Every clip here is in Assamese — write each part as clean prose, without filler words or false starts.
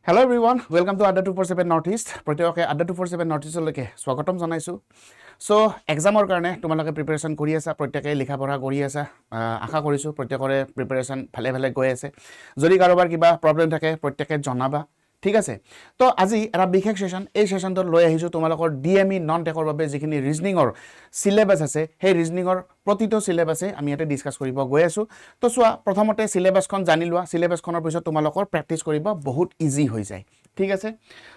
Hello everyone, welcome to Adda 247 Northeast. Proteoke Adda 247 Northeast loke swagatom janaisu. So examor karone tumaloke preparation kori asa proteke likha porha kori asa akha korisu protekore preparation phale goi ase. Jodi karobar kiba problem thake proteke janaba. ঠিক আছে তো আজি এটা বিশেষ সেশন এই সেশনটো লৈ আহিছো তোমালোকৰ ডিএমই নন টেকৰ বাবে যিখিনি ৰিজনিংৰ সিলেবাস আছে সেই ৰিজনিংৰ প্ৰতিটো সিলেবাসে আমি ইয়াতে ডিসকাস কৰিব গৈ আছো তো সোৱা প্ৰথমতে সিলেবাসখন জানি লোৱা সিলেবাসখনৰ পিছত তোমালোকৰ প্ৰেক্টিস কৰিব বহুত ইজি হৈ যায় ঠিক আছে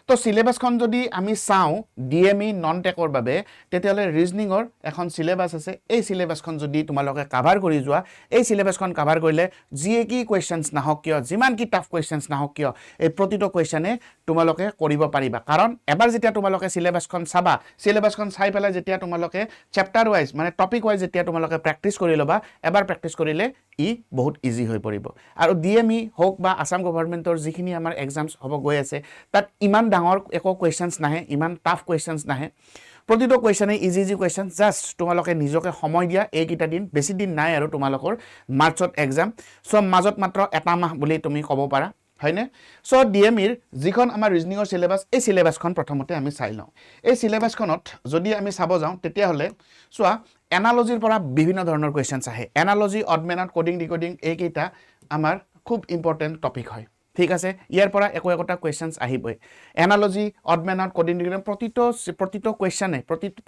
তো সিলেবাসখন যদি আমি চাও ডিএমই নন টেকৰ বাবে তেতিয়ালে ৰিজনিংৰ এখন সিলেবাস আছে এই সিলেবাসখন যদি তোমালোকে কভাৰ কৰি যোৱা এই সিলেবাসখন কভাৰ কৰিলে জিএ কি কোৱেশ্চনছ নাহক কিয় যিমান কি টাফ কোৱেশ্চনছ নাহক কিয় এই প্ৰতিটো কোৱেশ্চনে তোমালোকে কৰিব পাৰিবা কাৰণ এবাৰ যেতিয়া তোমালোকে সিলেবাসখন চাবা সিলেবাসখন চাই পেলাই যেতিয়া তোমালোকে চ্যাপ্টাৰ ওয়াইজ মানে টপিক ওয়াইজ যেতিয়া তোমালোকে প্ৰেক্টিস কৰি লবা এবাৰ প্ৰেক্টিস কৰিলে ই বহুত ইজি হৈ পৰিব আৰু ডিএমই হোক বা আসাম গভৰ্ণমেন্টৰ যিখিনি আমাৰ এক্সামছ হ'ব গৈ আছে তাত ইমান ডাঙৰ একো কোৱেশ্চনছ নাহে ইমান টাফ কোৱেশ্চনছ নাহে প্ৰতিটো কোৱেশ্চনে ইজি কোৱেশ্চন জাস্ট তোমালোকে নিজকে সময় দিয়া এইকিটা দিন বেছি দিন নাই আৰু তোমালোকৰ মাৰ্চত এক্সাম সো মাজত মাত্ৰ এটা মাহ বুলি তুমি ক'ব পাৰা হয়নে সো ডিএমইৰ যিখন আমাৰ ৰিজনিংৰ সিলেবাস এই সিলেবাসখন প্ৰথমতে আমি চাই লওঁ এই সিলেবাসখনত যদি আমি চাব যাওঁ তেতিয়া হলে সোৱা এনালজিৰ পৰা বিভিন্ন ধৰণৰ কোৱেশ্চনছ আহে analogy odd man out coding decoding এইকেইটা আমাৰ খুব ইম্পৰ্টেন্ট টপিক হয় ঠিক আছে ইয়াৰ পৰা একোটা কোৱেশ্চনছ আহিবই analogy odd man out coding decoding প্ৰতিটো কোৱেশ্চনে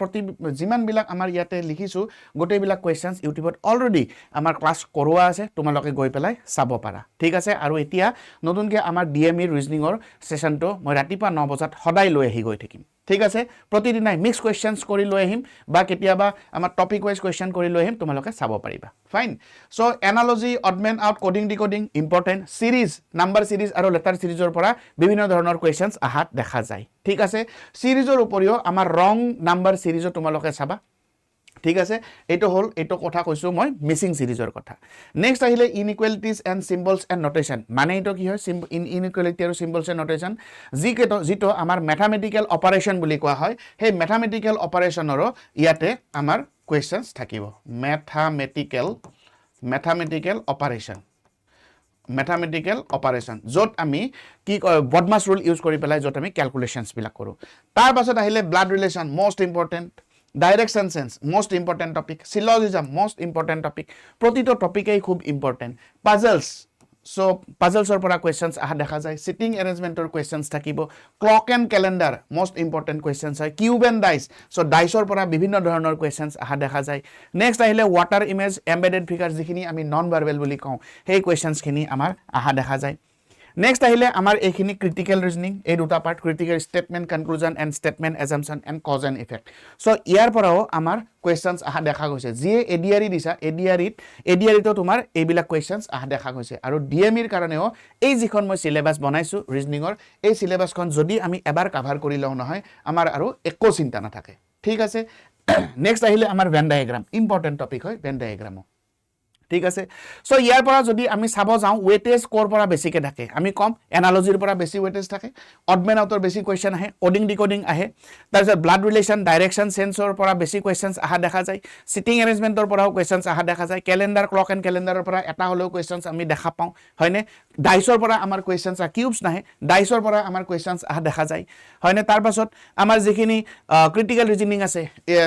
প্ৰতি যিমান বিলাক আমাৰ ইয়াতে লিখিছো গোটেই বিলাক কোৱেশ্চনছ ইউটিউবত অলৰেডি আমাৰ ক্লাছ কৰোৱা আছে তোমালোকে গৈ পেলাই চাব পাৰা ঠিক আছে আৰু এতিয়া নতুনকৈ আমাৰ ডিএমই ৰিজনিংৰ সেশনটো মই ৰাতিপুৱা 9 বজাত সদায় লৈ আহি গৈ থাকিম ঠিক আছে প্ৰতিদিনাই মিক্স কোৱেশ্চনছ কৰি লৈ আহিম বা কেতিয়াবা আমাৰ টপিক ওয়াইজ কোৱেশ্চন কৰি লৈ আহিম তোমালোকে চাব পাৰিবা fine so analogy odd man out coding decoding important series number series আৰু লেটাৰ সিৰিজৰ পৰা বিভিন্ন ধৰণৰ কোৱেশ্চনছ আহাত দেখা যায় ঠিক আছে সিৰিজৰ উপৰিও আমাৰ ৰং নাম্বাৰ সিৰিজও তোমালোকে চাবা ঠিক আছে এটো হল এটো কথা কৈছো মই মিসিং সিৰিজৰ কথা নেক্সট আহিলে ইনইকুয়ালিটিজ এন্ড সিম্বলস এন্ড নোটেশন মানে এটো কি হয় ইনইকুয়ালিটি আৰু সিম্বলস এন্ড নোটেশন যিটো আমাৰ ম্যাথমেটিক্যাল অপাৰেশন বুলি কোৱা হয় সেই ম্যাথমেটিক্যাল অপাৰেশনৰো ইয়াতে আমাৰ কোৱেশ্চনছ থাকিব ম্যাথমেটিক্যাল অপাৰেশন যত আমি কি বডমাছ ৰুল ইউজ কৰি পেলাই যত আমি ক্যালকুলেশনছ বিলাক কৰো তাৰ পাছত আহিলে blood relation most important Direction sense, most important topic. Syllogism, most important topic. Protito topic ei khub important. Puzzles. So puzzles or pora questions aha dekha jay. Sitting arrangement or questions thakibo. Clock and calendar, most important questions hai. Cube and dice. So dice or pora bibhinno dhoroner questions aha dekha jay. Next ahile water image embedded figures jikhini ami non verbal boli kau. Hey questions khini amar aha dekha jay. Next ahile amar ekhini critical reasoning ei duta part critical statement conclusion and statement assumption and cause and effect so iar porao amar questions aha dekha goise je ADRE disa ADRE to tumar ebilak questions aha dekha goise aru DME er karoneo ei jikhon moi syllabus banaইছো reasoning or ei syllabus kon jodi ami ebar cover kori lও নহয় amar aru ekko চিন্তা না থাকে ঠিক আছে next ahile amar Venn diagram important topic hoy Venn diagram ঠিক আছে সো ইয়াৰ পৰা যদি আমি চাব যাও ওয়েটেজ কোৰ পৰা বেছিকে থাকে আমি কম এনালজিৰ পৰা বেছি ওয়েটেজ থাকে অড মেন আউটৰ বেছি কোৱেশ্চন আহে কোডিং ডিকোডিং আহে তাৰপিছত ব্লাড ৰিলেশন ডাইৰেকশন সেন্সৰ পৰা বেছি কোৱেশ্চনছ আহা দেখা যায় সিটিং এৰেঞ্জমেন্টৰ পৰাও কোৱেশ্চনছ আহা দেখা যায় ক্যালেন্ডাৰ ক্লক এন্ড ক্যালেন্ডাৰৰ পৰা এটা হলেও কোৱেশ্চনছ আমি দেখা পাও হয়নে ডাইছৰ পৰা আমাৰ কোৱেশ্চনছ কিউবছ নাহে ডাইছৰ পৰা আমাৰ কোৱেশ্চনছ আহা দেখা যায় হয়নে তাৰ পাছত আমাৰ যিখিনি ক্ৰিটিক্যাল ৰিজনিং আছে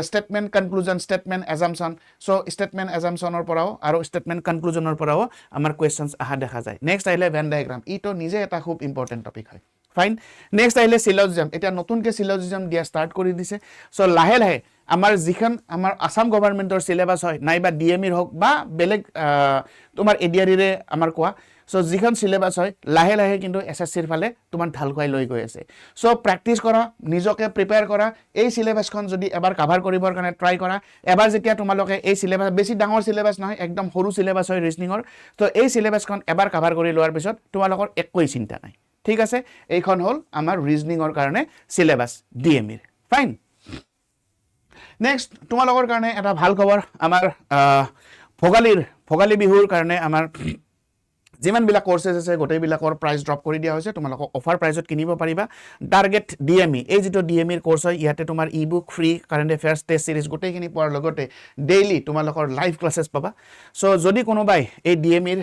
statement conclusion statement assumption so statement অ্যাজাম্পশনৰ পৰাও আৰু স্টেটমেন্ট কনক্লুজনৰ পৰাও আমাৰ কোৱেশ্চনছ আহা দেখা যায় নেক্সট আহিলে ভেন ডায়াগ্ৰাম ইটো নিজে এটা খুব ইম্পৰ্টেন্ট টপিক হয় ফাইন নেক্সট আহিলে সিলজিজম এটা নতুনকে সিলজিজম দিয়া স্টাৰ্ট কৰি দিছে সো লাহে লাহে আমাৰ যিখন আমাৰ আসাম গভৰ্ণমেন্টৰ সিলেবাস হয় নাইবা ডিএমইৰ হক বা বেলেগ তোমাৰ এডিআৰই ৰে আমাৰ কোৱা সো যিখন সিলেবাস হয় লাহে লাহে কিন্তু এসএসসিৰ ফালে তোমাৰ ঢালকুৱাই লৈ গৈ আছে সো প্ৰ্যাকটিস কৰা নিজকে প্ৰিপেয়াৰ কৰা এই সিলেবাসখন যদি এবাৰ কভাৰ কৰিবৰ কাৰণে ট্ৰাই কৰা এবাৰ যেতিয়া তোমালোকে এই সিলেবাস বেছি ডাঙৰ সিলেবাস নহয় একদম সৰু সিলেবাস হয় ৰিজনিংৰ তো এই সিলেবাসখন এবাৰ কভাৰ কৰি লোৱাৰ পিছত তোমালোকৰ একোই চিন্তা নাই ঠিক আছে এইখন হল আমাৰ ৰিজনিংৰ কাৰণে সিলেবাস ডিএমইৰ ফাইন নেক্সট তোমালোকৰ কাৰণে এটা ভাল খবৰ আমাৰ ভোগালী বিহুৰ কাৰণে আমাৰ যিমানবিলাক কোৰ্চেছ আছে গোটেইবিলাকৰ প্ৰাইচ ড্ৰপ কৰি দিয়া হৈছে তোমালোকক অফাৰ প্ৰাইচত কিনিব পাৰিবা টাৰ্গেট DME এই যেটো DME ৰ কোৰ্চ হয় ইয়াতে তোমাৰ ই-বুক ফ্ৰী কাৰেন্ট এফেয়াৰ্স টেষ্ট সিৰিজ গোটেইখিনি পোৱাৰ লগতে ডেইলি তোমালোকৰ লাইভ ক্লাसेছ পাবা সো যদি কোনোবাই এই DME ৰ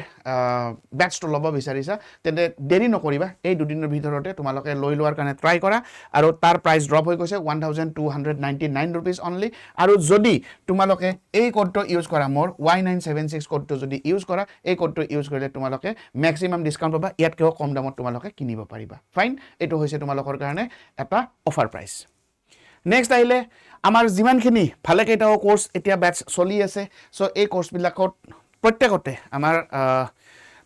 ব্যাচটো ল'ব বিচাৰিছা তেন্তে দেৰি নকৰিবা এই দুদিনৰ ভিতৰতে তোমালোকে লৈ লোৱাৰ কাৰণে ট্ৰাই কৰা আৰু তাৰ প্ৰাইচ ড্ৰপ হৈ গৈছে 1299 rupees only আৰু যদি তোমালোকে এই কোডটো ইউজ কৰা মোৰ Y976 কোডটো যদি ইউজ কৰা এই কোডটো ইউজ কৰিলে তোমালোকে ম্যাক্সিমাম ডিসকাউন্ট পাবা ইয়াতকেও কম দামত তোমালোকে কিনিব পাৰিবা ফাইন এটো হৈছে তোমালোকৰ কাৰণে এটা অফাৰ প্ৰাইস নেক্সট আইলে আমাৰ যিমানখিনি ভালে কেইটাও কোৰ্স এতিয়া ব্যাচ চলি আছে সো এই কোৰ্স বিলাকত প্ৰত্যেকতে আমাৰ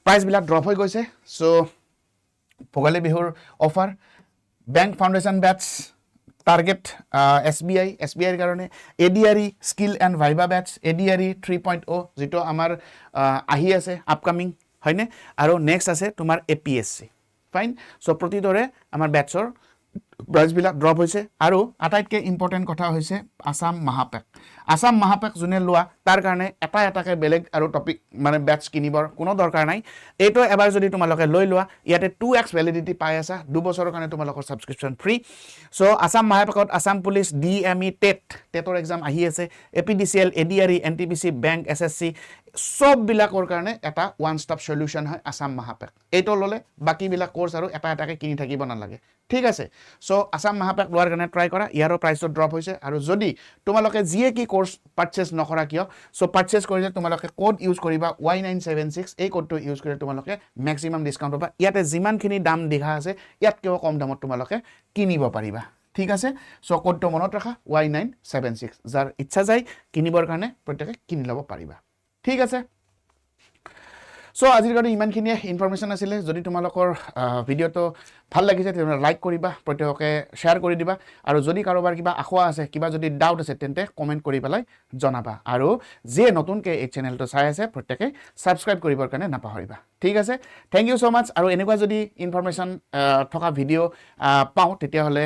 প্ৰাইস বিলাক ড্ৰপ হৈ গৈছে সো ভোগালী বিহুৰ offer bank foundation batch target SBI এর কারণে ADRE skill and viva batch ADRE 3.0 যেটো আমার আহি আছে আপকামিং হয়নে আৰু নেক্সট আছে তোমাৰ APSC ফাইন সো প্ৰতিদৰে আমাৰ ব্যাচৰ প্ৰাইস বিলাক ড্ৰপ হৈছে আৰু আটাইতকৈ ইম্পৰ্টেন্ট কথা হৈছে আসাম মহাপেক জুনে লোৱা তাৰ কাৰণে এটাকে বেলেগ আৰু টপিক মানে ব্যাচ কিনিবৰ কোনো দৰকাৰ নাই এটো এবাৰ যদি তোমালোকে লৈ লোৱা ইয়াতে 2x ভ্যালিডিটি পাই আছা 2 বছৰৰ কাৰণে তোমালোকৰ সাবস্ক্ৰিপশন ফ্ৰী সো আসাম মহাপেকত আসাম পুলিশ DME টেটৰ এক্সাম আহি আছে APDCL ADRE NTPC bank SSC সব বিলাকৰ কাৰণে এটা ওয়ান ষ্টপ সলিউশন হয় আসাম মহাপেক এটো ললে বাকি বিলাক কোৰ্স আৰু এটাকে কিনি থাকিব নালাগে ঠিক আছে সো আসাম মহাপেক লোৱাৰ কাৰণে ট্ৰাই কৰা ইয়াৰো প্ৰাইসটো ড্ৰপ হৈছে আৰু যদি তোমালোকে যিয়ে কি কোৰ্স পাৰচেজ নকৰা কিয় সো পাৰচেজ কৰিলে তোমালোকে কোড ইউজ কৰিবা Y976 এই কোডটো ইউজ কৰিলে তোমালোকে ম্যাক্সিমাম ডিসকাউন্ট পাবা ইয়াতে যিমানখিনি দাম দেখা আছে ইয়াতকেও কম দামত তোমালোকে কিনিব পাৰিবা ঠিক আছে সো কোডটো মনত ৰাখা Y976 যাৰ ইচ্ছা যায় কিনিবৰ কাৰণে প্ৰত্যেকে কিনি লব পাৰিবা ঠিক আছে সো আজিৰ কাৰণে ইমানখিনি ইনফৰমেশন আছিল যদি তোমালোকৰ ভিডিওটো ভাল লাগিছে তেনে লাইক কৰিবা প্ৰত্যেককে শেয়াৰ কৰি দিবা আৰু যদি কাৰোবাৰ কিবা আখোৱা আছে কিবা যদি ডাউট আছে তেন্তে কমেন্ট কৰি পেলাই জনাবা আৰু যে নতুনকৈ এই চেনেলটো চাই আছে প্ৰত্যেককে সাবস্ক্ৰাইব কৰিবৰ কাৰণে নাপাহৰিবা ঠিক আছে থ্যাংক ইউ সো মাচ আৰু এনেকুৱা যদি ইনফৰমেশন থকা ভিডিও পাও তেতিয়া হলে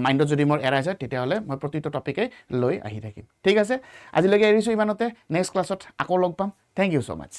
মাইন্ডত যদি মোৰ এৰাইছে তেতিয়া হলে মই প্ৰতিটো টপিকে লৈ আহি থাকিম ঠিক আছে আজিলৈকে এৰিছো ইমানতে নেক্সট ক্লাছত আকৌ লগ পাম থ্যাংক ইউ সো মাচ